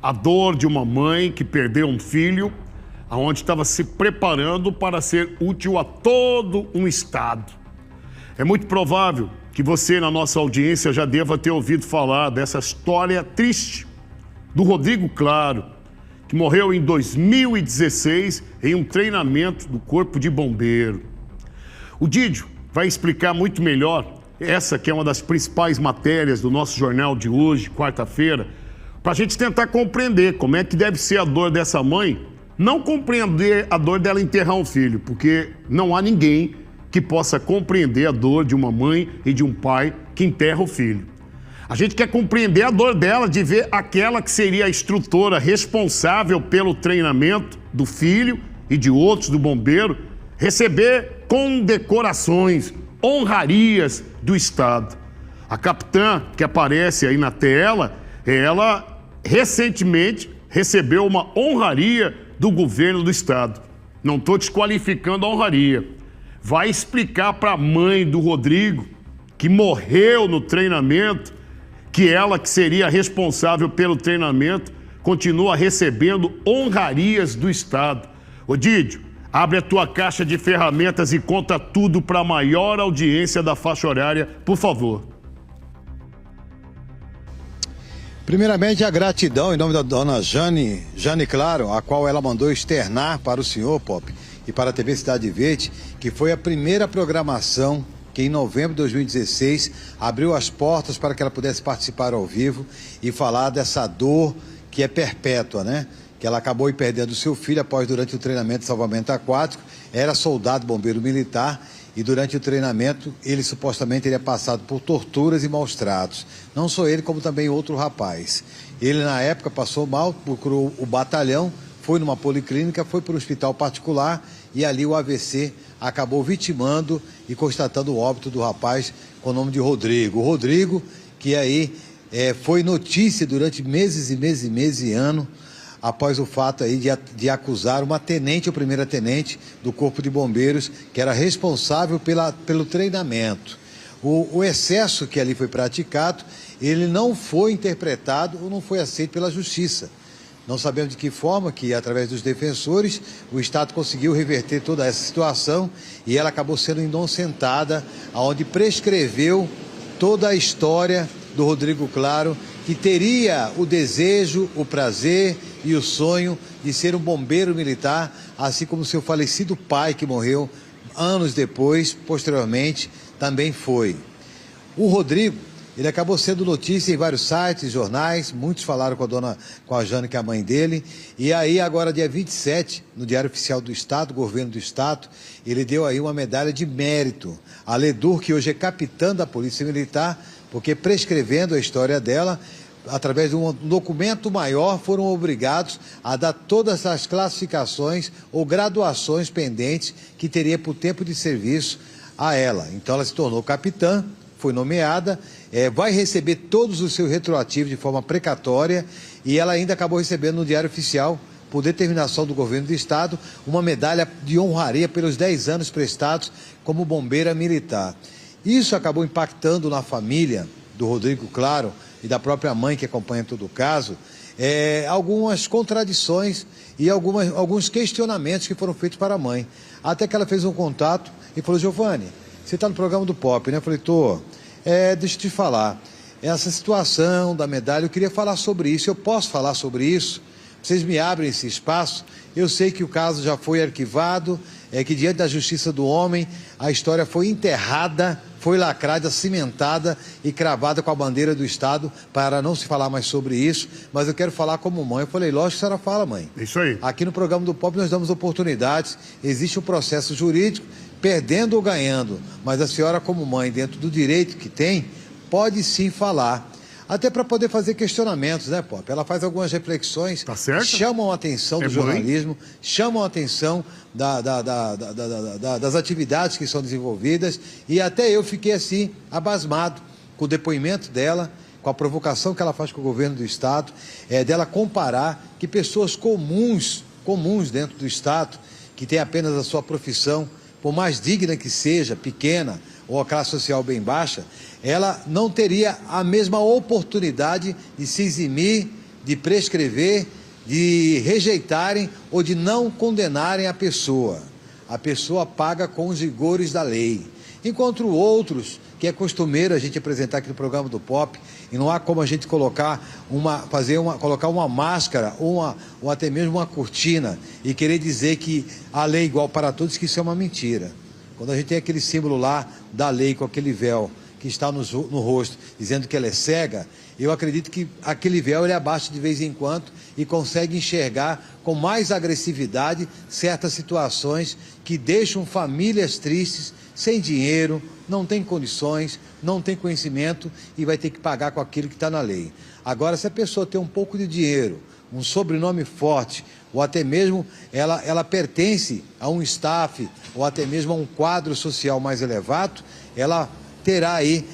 A dor de uma mãe que perdeu um filho, aonde estava se preparando para ser útil a todo um estado. É muito provável que você, na nossa audiência, já deva ter ouvido falar dessa história triste do Rodrigo Claro, que morreu em 2016 em um treinamento do Corpo de Bombeiro. O Didio vai explicar muito melhor essa que é uma das principais matérias do nosso jornal de hoje, quarta-feira, para a gente tentar compreender como é que deve ser a dor dessa mãe, não compreender a dor dela enterrar um filho, porque não há ninguém que possa compreender a dor de uma mãe e de um pai que enterra o filho. A gente quer compreender a dor dela de ver aquela que seria a instrutora responsável pelo treinamento do filho e de outros do bombeiro receber condecorações, honrarias do Estado. A capitã que aparece aí na tela, ela recentemente recebeu uma honraria do governo do Estado. Não estou desqualificando a honraria. Vai explicar para a mãe do Rodrigo, que morreu no treinamento, que ela, que seria responsável pelo treinamento, continua recebendo honrarias do Estado. Ô Didio, abre a tua caixa de ferramentas e conta tudo para a maior audiência da faixa horária, por favor. Primeiramente, a gratidão em nome da dona Jane Claro, a qual ela mandou externar para o senhor, Pop, e para a TV Cidade Verde, que foi a primeira programação que em novembro de 2016 abriu as portas para que ela pudesse participar ao vivo e falar dessa dor que é perpétua, né? Que ela acabou perdendo seu filho após durante o treinamento de salvamento aquático, era soldado bombeiro militar e durante o treinamento ele supostamente teria passado por torturas e maus tratos. Não só ele, como também outro rapaz. Ele na época passou mal, procurou o batalhão, foi numa policlínica, foi para o hospital particular e ali o AVC acabou vitimando e constatando o óbito do rapaz com o nome de Rodrigo. O Rodrigo, que aí foi notícia durante meses e meses e meses e anos, após o fato aí de acusar uma tenente, ou primeira tenente do Corpo de Bombeiros, que era responsável pelo treinamento. O excesso que ali foi praticado, ele não foi interpretado ou não foi aceito pela Justiça. Não sabemos de que forma que, através dos defensores, o Estado conseguiu reverter toda essa situação e ela acabou sendo inocentada, onde prescreveu toda a história do Rodrigo Claro, que teria o desejo, o prazer e o sonho de ser um bombeiro militar, assim como seu falecido pai, que morreu anos depois, posteriormente, também foi. O Rodrigo, ele acabou sendo notícia em vários sites, jornais, muitos falaram com a Jane, que é a mãe dele, e aí agora dia 27, no Diário Oficial do Estado, governo do Estado, ele deu aí uma medalha de mérito a Ledur, que hoje é capitã da Polícia Militar, porque prescrevendo a história dela, através de um documento maior, foram obrigados a dar todas as classificações ou graduações pendentes que teria por tempo de serviço a ela. Então ela se tornou capitã, foi nomeada, vai receber todos os seus retroativos de forma precatória e ela ainda acabou recebendo no Diário Oficial, por determinação do governo do Estado, uma medalha de honraria pelos 10 anos prestados como bombeira militar. Isso acabou impactando na família do Rodrigo Claro e da própria mãe que acompanha todo o caso, algumas contradições e alguns questionamentos que foram feitos para a mãe. Até que ela fez um contato e falou: Giovanni, você está no programa do Pop, né? Eu falei: tô. Deixa eu te falar, essa situação da medalha, eu queria falar sobre isso, eu posso falar sobre isso? Vocês me abrem esse espaço? Eu sei que o caso já foi arquivado, que diante da justiça do homem, a história foi enterrada, foi lacrada, cimentada e cravada com a bandeira do Estado para não se falar mais sobre isso, mas eu quero falar como mãe. Eu falei: lógico que a senhora fala, mãe. Isso aí. Aqui no programa do Pop nós damos oportunidades, existe um processo jurídico, perdendo ou ganhando, mas a senhora como mãe, dentro do direito que tem, pode sim falar. Até para poder fazer questionamentos, né, Pop? Ela faz algumas reflexões, tá certo? Chamam a atenção do jornalismo, chamam a atenção das atividades que são desenvolvidas, e até eu fiquei assim, abasmado com o depoimento dela, com a provocação que ela faz com o governo do Estado, dela comparar que pessoas comuns dentro do Estado, que têm apenas a sua profissão, por mais digna que seja, pequena, ou a classe social bem baixa, ela não teria a mesma oportunidade de se eximir de prescrever, de rejeitarem ou de não condenarem a pessoa. A pessoa paga com os rigores da lei. Enquanto outros, que é costumeiro a gente apresentar aqui no programa do Pop, e não há como a gente colocar uma máscara ou até mesmo uma cortina e querer dizer que a lei é igual para todos, que isso é uma mentira. Quando a gente tem aquele símbolo lá da lei com aquele véu que está no rosto, dizendo que ela é cega, eu acredito que aquele véu ele abaixa de vez em quando e consegue enxergar com mais agressividade certas situações que deixam famílias tristes, sem dinheiro, não tem condições, não tem conhecimento e vai ter que pagar com aquilo que está na lei. Agora, se a pessoa tem um pouco de dinheiro, um sobrenome forte, ou até mesmo ela pertence a um staff, ou até mesmo a um quadro social mais elevado, ela terá aí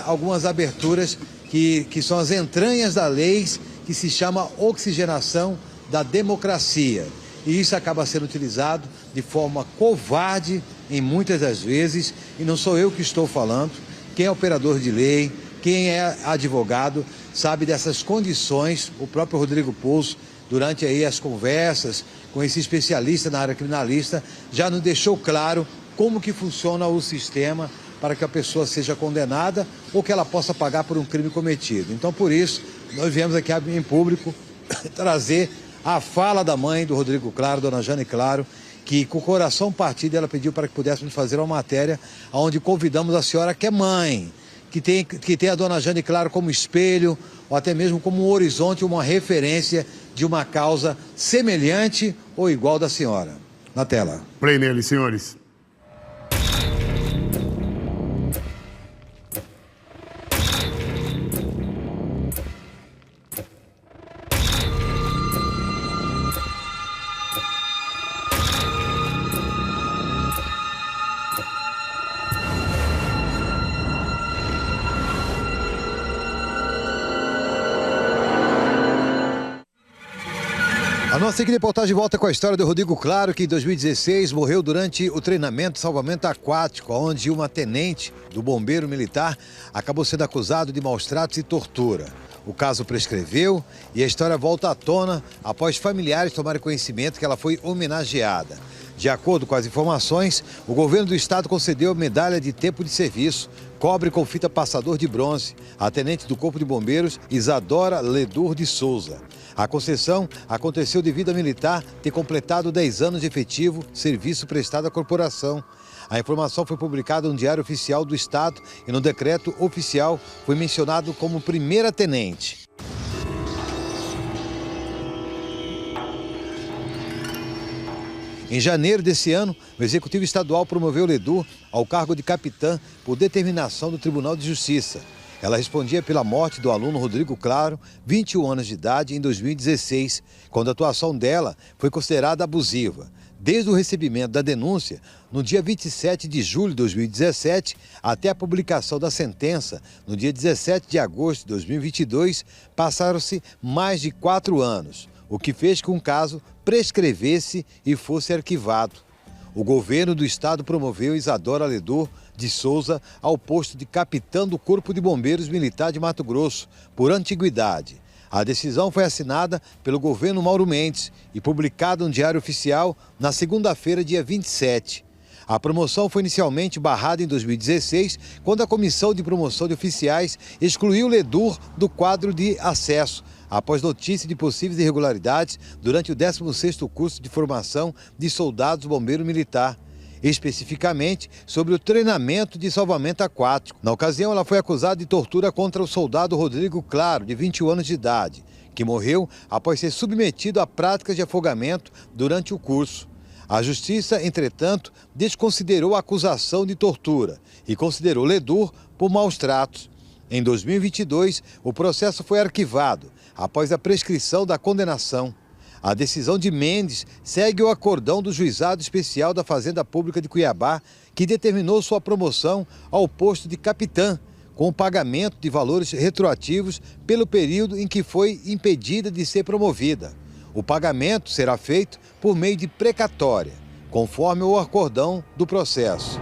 algumas aberturas que são as entranhas da lei, que se chama oxigenação da democracia. E isso acaba sendo utilizado de forma covarde em muitas das vezes, e não sou eu que estou falando, quem é operador de lei, quem é advogado, sabe dessas condições. O próprio Rodrigo Pouso, durante aí as conversas com esse especialista na área criminalista, já nos deixou claro como que funciona o sistema para que a pessoa seja condenada ou que ela possa pagar por um crime cometido. Então, por isso, nós viemos aqui em público trazer a fala da mãe do Rodrigo Claro, dona Jane Claro, que com o coração partido ela pediu para que pudéssemos fazer uma matéria onde convidamos a senhora que é mãe, que tem a dona Jane Claro como espelho, ou até mesmo como um horizonte, uma referência de uma causa semelhante ou igual da senhora. Na tela. Play nele, senhores. A nossa equipe de reportagem volta com a história do Rodrigo Claro, que em 2016 morreu durante o treinamento de salvamento aquático, onde uma tenente do bombeiro militar acabou sendo acusado de maus tratos e tortura. O caso prescreveu e a história volta à tona após familiares tomarem conhecimento que ela foi homenageada. De acordo com as informações, o governo do estado concedeu a medalha de tempo de serviço, cobre com fita passador de bronze, à tenente do Corpo de Bombeiros, Isadora Ledur de Souza. A concessão aconteceu devido a militar ter completado 10 anos de efetivo serviço prestado à corporação. A informação foi publicada no Diário Oficial do Estado e no decreto oficial foi mencionado como primeira tenente. Em janeiro desse ano, o Executivo Estadual promoveu Ledur ao cargo de capitã por determinação do Tribunal de Justiça. Ela respondia pela morte do aluno Rodrigo Claro, 21 anos de idade, em 2016, quando a atuação dela foi considerada abusiva. Desde o recebimento da denúncia, no dia 27 de julho de 2017, até a publicação da sentença, no dia 17 de agosto de 2022, passaram-se mais de 4 anos, o que fez com que o caso prescrevesse e fosse arquivado. O governo do estado promoveu Isadora Ledur de Souza ao posto de capitã do Corpo de Bombeiros Militar de Mato Grosso, por antiguidade. A decisão foi assinada pelo governo Mauro Mendes e publicada no Diário Oficial na segunda-feira, dia 27. A promoção foi inicialmente barrada em 2016, quando a Comissão de Promoção de Oficiais excluiu Ledur do quadro de acesso, após notícia de possíveis irregularidades durante o 16º curso de formação de soldados bombeiro militar, especificamente sobre o treinamento de salvamento aquático. Na ocasião, ela foi acusada de tortura contra o soldado Rodrigo Claro, de 21 anos de idade, que morreu após ser submetido a práticas de afogamento durante o curso. A Justiça, entretanto, desconsiderou a acusação de tortura e considerou Ledur por maus tratos. Em 2022, o processo foi arquivado após a prescrição da condenação. A decisão de Mendes segue o acordão do Juizado Especial da Fazenda Pública de Cuiabá, que determinou sua promoção ao posto de capitã, com o pagamento de valores retroativos pelo período em que foi impedida de ser promovida. O pagamento será feito por meio de precatória, conforme o acordão do processo.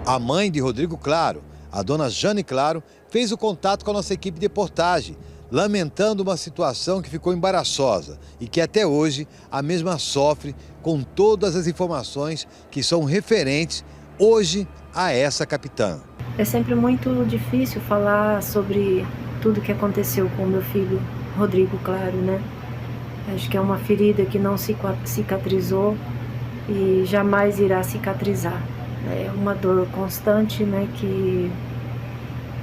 A mãe de Rodrigo Claro, a dona Jane Claro fez o contato com a nossa equipe de reportagem, lamentando uma situação que ficou embaraçosa e que até hoje a mesma sofre com todas as informações que são referentes hoje a essa capitã. É sempre muito difícil falar sobre tudo que aconteceu com o meu filho Rodrigo Claro, né? Acho que é uma ferida que não cicatrizou e jamais irá cicatrizar. É uma dor constante, né, que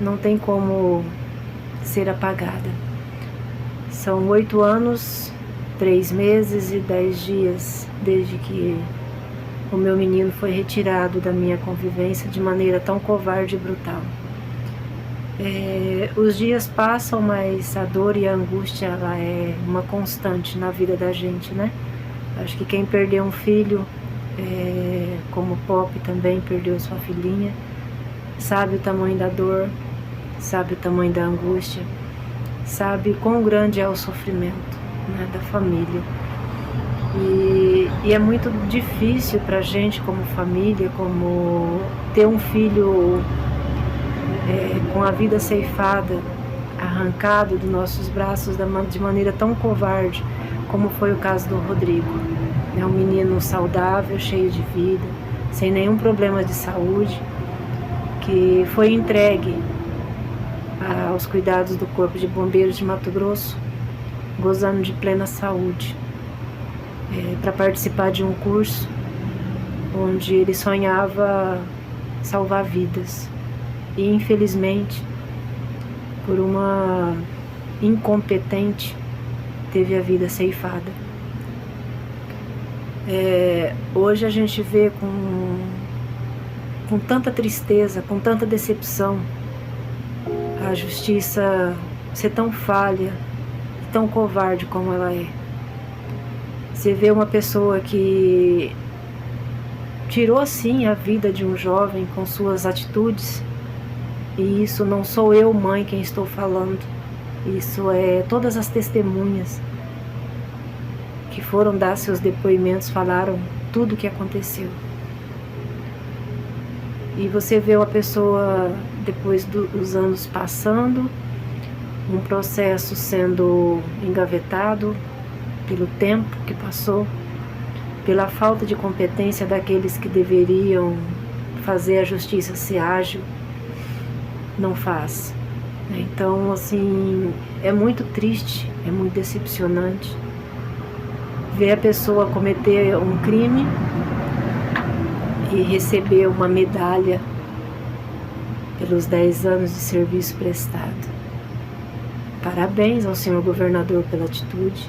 não tem como ser apagada. São 8 anos, 3 meses e 10 dias desde que o meu menino foi retirado da minha convivência de maneira tão covarde e brutal. Os dias passam, mas a dor e a angústia, ela é uma constante na vida da gente, né? Acho que quem perdeu um filho, como o Pop também perdeu sua filhinha, sabe o tamanho da dor, sabe o tamanho da angústia, sabe quão grande é o sofrimento, né, da família. E é muito difícil pra gente como família, como ter um filho com a vida ceifada, arrancado dos nossos braços de maneira tão covarde, como foi o caso do Rodrigo. É um menino saudável, cheio de vida, sem nenhum problema de saúde, que foi entregue aos cuidados do Corpo de Bombeiros de Mato Grosso, gozando de plena saúde, para participar de um curso onde ele sonhava salvar vidas. E infelizmente, por uma incompetente, teve a vida ceifada. Hoje a gente vê com tanta tristeza, com tanta decepção, a justiça ser tão falha, tão covarde como ela é. Você vê uma pessoa que tirou sim a vida de um jovem com suas atitudes, e isso não sou eu, mãe, quem estou falando, isso é todas as testemunhas que foram dar seus depoimentos, falaram tudo o que aconteceu. E você vê uma pessoa, depois dos anos passando, um processo sendo engavetado pelo tempo que passou, pela falta de competência daqueles que deveriam fazer a justiça ser ágil, não faz. Então, assim, é muito triste, é muito decepcionante ver a pessoa cometer um crime e receber uma medalha pelos 10 anos de serviço prestado. Parabéns ao senhor governador pela atitude,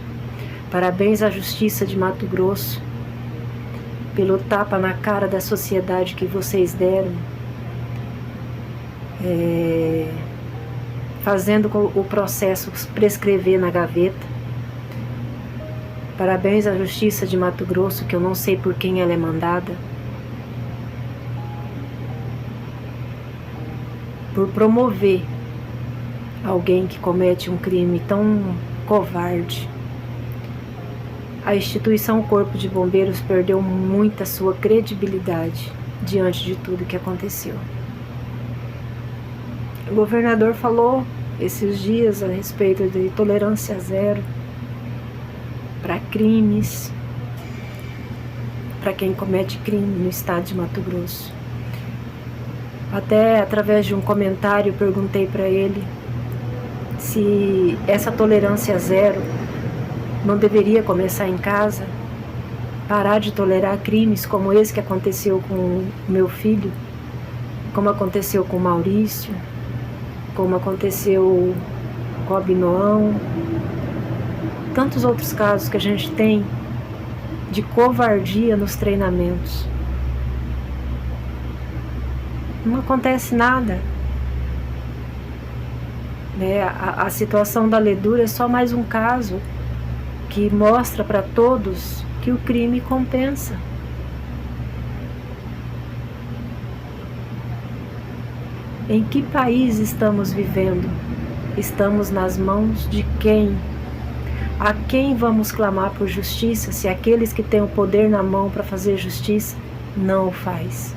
parabéns à Justiça de Mato Grosso pelo tapa na cara da sociedade que vocês deram, fazendo o processo prescrever na gaveta. Parabéns à Justiça de Mato Grosso, que eu não sei por quem ela é mandada, por promover alguém que comete um crime tão covarde. A instituição Corpo de Bombeiros perdeu muita sua credibilidade diante de tudo que aconteceu. O governador falou esses dias a respeito de tolerância zero para crimes, para quem comete crime no estado de Mato Grosso. Até através de um comentário perguntei para ele se essa tolerância zero não deveria começar em casa, parar de tolerar crimes como esse que aconteceu com o meu filho, como aconteceu com o Maurício, como aconteceu com o Abinoão, tantos outros casos que a gente tem de covardia nos treinamentos. Não acontece nada. A situação da Ledura é só mais um caso que mostra para todos que o crime compensa. Em que país estamos vivendo? Estamos nas mãos de quem? A quem vamos clamar por justiça se aqueles que têm o poder na mão para fazer justiça não o faz?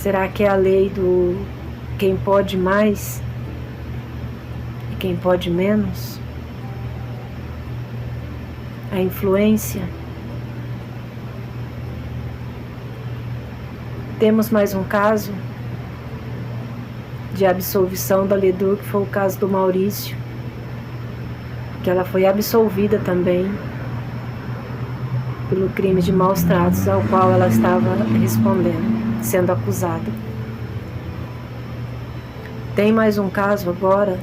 Será que é a lei do quem pode mais e quem pode menos? A influência? Temos mais um caso de absolvição da Ledur, que foi o caso do Maurício, que ela foi absolvida também pelo crime de maus tratos ao qual ela estava respondendo, sendo acusada. Tem mais um caso agora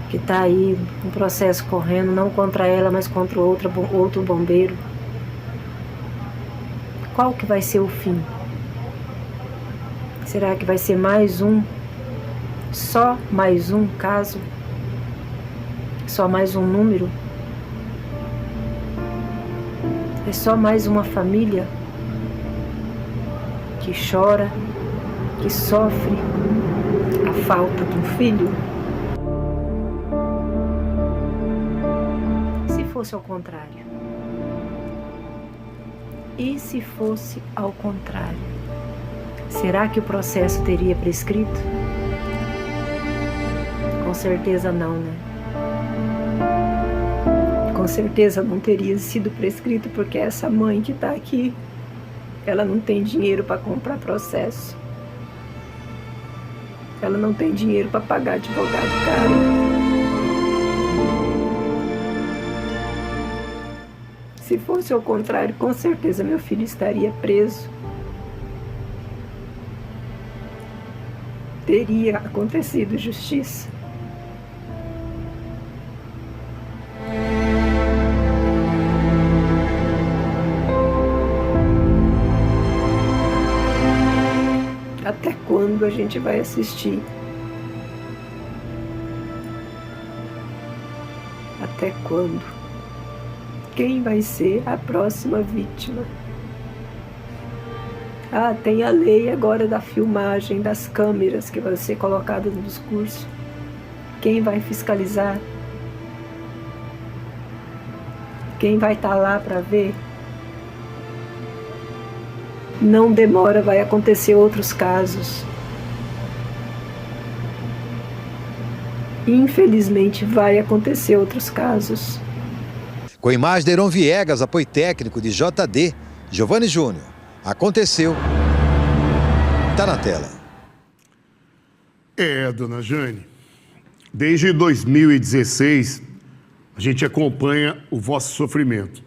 que está aí, um processo correndo, não contra ela, mas contra outro bombeiro. Qual que vai ser o fim? Será que vai ser mais um? Só mais um caso? Só mais um número? É só mais uma família que chora, que sofre a falta de um filho? Se fosse ao contrário? E se fosse ao contrário? Será que o processo teria prescrito? Com certeza não, né? Com certeza não teria sido prescrito, porque essa mãe que está aqui, ela não tem dinheiro para comprar processo. Ela não tem dinheiro para pagar advogado caro. Se fosse ao contrário, com certeza meu filho estaria preso. Teria acontecido justiça. Até quando a gente vai assistir? Até quando? Quem vai ser a próxima vítima? Ah, tem a lei agora da filmagem, das câmeras que vai ser colocada no discurso. Quem vai fiscalizar? Quem vai estar lá para ver? Não demora, vai acontecer outros casos. Infelizmente, vai acontecer outros casos. Com imagem de Heron Viegas, apoio técnico de JD, Giovanni Júnior. Aconteceu. Tá na tela. Dona Jane, desde 2016, a gente acompanha o vosso sofrimento.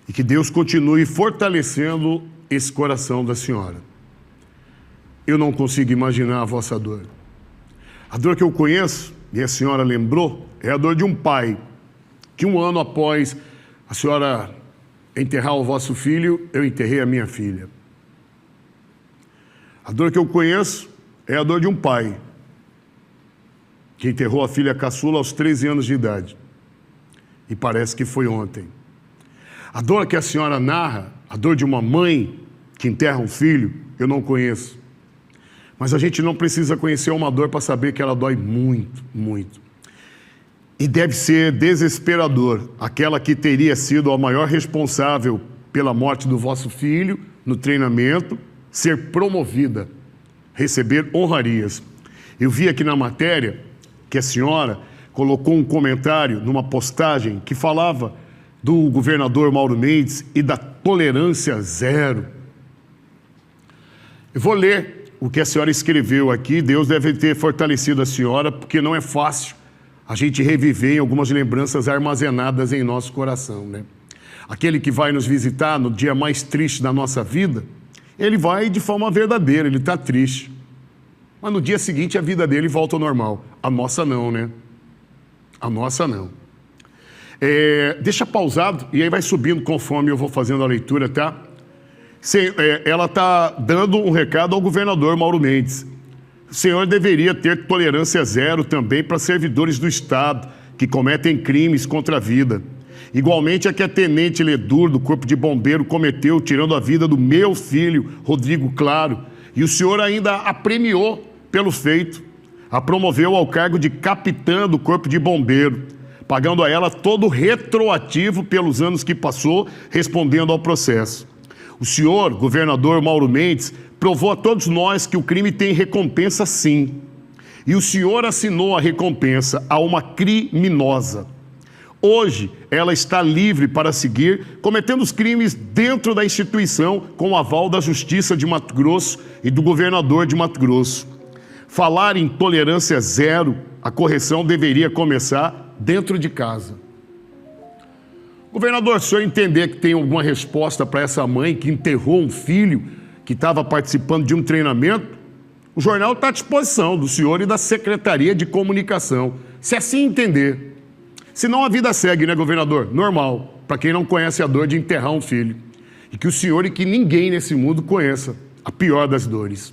E que Deus continue fortalecendo esse coração da senhora. Eu não consigo imaginar a vossa dor. A dor que eu conheço, e a senhora lembrou, é a dor de um pai, que 1 ano após a senhora enterrar o vosso filho, eu enterrei a minha filha. A dor que eu conheço é a dor de um pai, que enterrou a filha caçula aos 13 anos de idade. E parece que foi ontem. A dor que a senhora narra, a dor de uma mãe que enterra um filho, eu não conheço. Mas a gente não precisa conhecer uma dor para saber que ela dói muito, muito. E deve ser desesperador aquela que teria sido a maior responsável pela morte do vosso filho no treinamento, ser promovida, receber honrarias. Eu vi aqui na matéria que a senhora colocou um comentário numa postagem que falava do governador Mauro Mendes e da tolerância zero. Eu vou ler o que a senhora escreveu aqui. Deus deve ter fortalecido a senhora, porque não é fácil a gente reviver em algumas lembranças armazenadas em nosso coração, né? Aquele que vai nos visitar no dia mais triste da nossa vida, ele vai de forma verdadeira, ele está triste. Mas no dia seguinte a vida dele volta ao normal. A nossa não, né? A nossa não. Deixa pausado e aí vai subindo conforme eu vou fazendo a leitura, tá? Ela está dando um recado ao governador Mauro Mendes. O senhor deveria ter tolerância zero também para servidores do Estado que cometem crimes contra a vida. Igualmente a que a tenente Ledur do Corpo de Bombeiro cometeu, tirando a vida do meu filho, Rodrigo Claro. E o senhor ainda a premiou pelo feito. A promoveu ao cargo de capitã do Corpo de Bombeiro, pagando a ela todo o retroativo pelos anos que passou, respondendo ao processo. O senhor, governador Mauro Mendes, provou a todos nós que o crime tem recompensa sim. E o senhor assinou a recompensa a uma criminosa. Hoje, ela está livre para seguir cometendo os crimes dentro da instituição com o aval da Justiça de Mato Grosso e do governador de Mato Grosso. Falar em tolerância zero, a correção deveria começar dentro de casa. Governador, se o senhor entender que tem alguma resposta para essa mãe que enterrou um filho que estava participando de um treinamento, o jornal está à disposição do senhor e da Secretaria de Comunicação, se assim entender. Senão a vida segue, né, governador? Normal, para quem não conhece a dor de enterrar um filho. E que o senhor e que ninguém nesse mundo conheça a pior das dores.